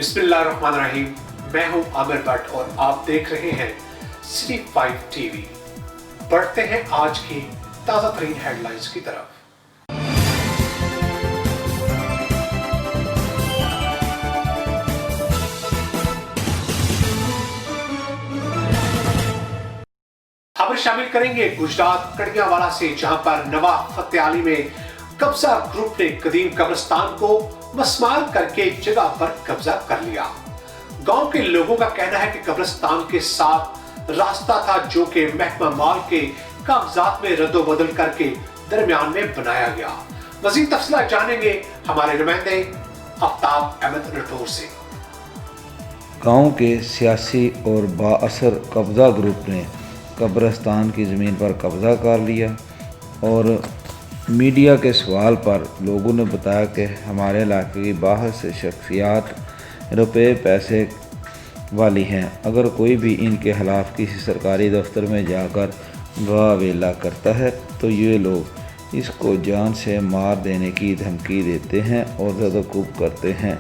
बिस्मिल्लाहिर्रहमानिर्रहीम। मैं हूं आमिर भट्ट और आप देख रहे हैं सिटी 5 टीवी। बढ़ते हैं आज की ताजा तरीन हेडलाइंस की तरफ। खबर शामिल करेंगे गुजरात कड़ियावाला से, जहां पर नवाब फतेह अली में कब्जा ग्रुप ने कदीम कब्रिस्तान को मस्मार करके जगह पर कब्जा कर लिया। गांव के लोगों का कहना है कि कब्रिस्तान के साथ रास्ता था जो कि महकमा माल के कागजात में रद्दोबदल करके दरमियान में बनाया गया। मजीद तफसीलात जानेंगे हमारे नुमाइंदे आफ्ताब अहमद रटोर से। गांव के सियासी और बाअसर कब्जा ग्रुप ने कब्रिस्तान की ज़मीन पर कब्ज़ा कर लिया और मीडिया के सवाल पर लोगों ने बताया कि हमारे इलाके की बाहर से शख्सियात रुपए पैसे वाली हैं, अगर कोई भी इनके खिलाफ किसी सरकारी दफ्तर में जाकर वावेला करता है तो ये लोग इसको जान से मार देने की धमकी देते हैं और ज़दकुब करते हैं।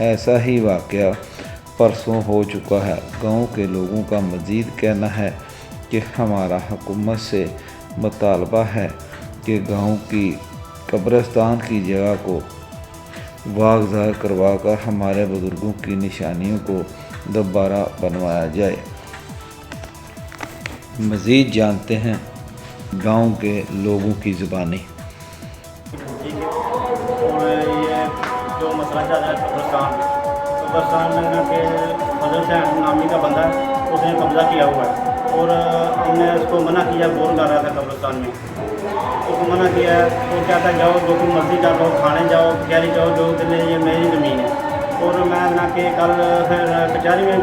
ऐसा ही वाक़या परसों हो चुका है। गांव के लोगों का मज़ीद कहना है कि हमारा हुकूमत से मुतालबा है कि गांव की कब्रिस्तान की जगह को वागज़ार करवा कर हमारे बुज़ुर्गों की निशानियों को दोबारा बनवाया जाए। मज़ीद जानते हैं गांव के लोगों की ज़ुबानी। ठीक है, और ये जो मसला चल रहा है कब्रिस्तान में ना कि फजल हुसैन नामी का बंदा है, उसने कब्ज़ा किया हुआ है और हमने उसको मना किया। बोर कर रहा था कब्रिस्तान में, उसको मना किया तो क्या था, जाओ जो तुम मर्जी कर लो, खाने जाओ, कचहरी जाओ, जो दिले ये मेरी ज़मीन है। और मैं ना कि कल फिर कचहरी में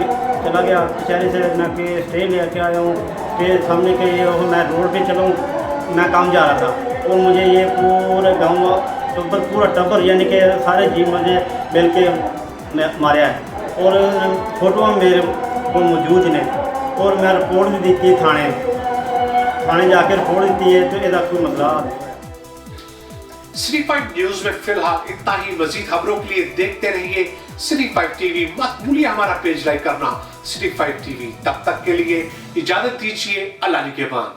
चला गया, कचहरी से ना कि स्टे ले के आया हूँ। स्टे सामने के ये मैं रोड पे चलूँ, मैं काम जा रहा था और मुझे ये पूरे गाँव पूरा टब्बर यानी कि सारे जी मुझे मिल के मारा है और फोटो मेरे को मौजूद ने और मैं रिपोर्ट भी दी थी थाने जाकर रिपोर्ट दी है। तो इसका कोई मसला सिटी 5 न्यूज में फिलहाल इतना ही। मजीद खबरों के लिए देखते रहिए सिटी 5 टीवी। मत भूलिए हमारा पेज लाइक करना सिटी 5 टीवी। तब तक के लिए इजाजत दीजिए। अल्लाह निगहबान।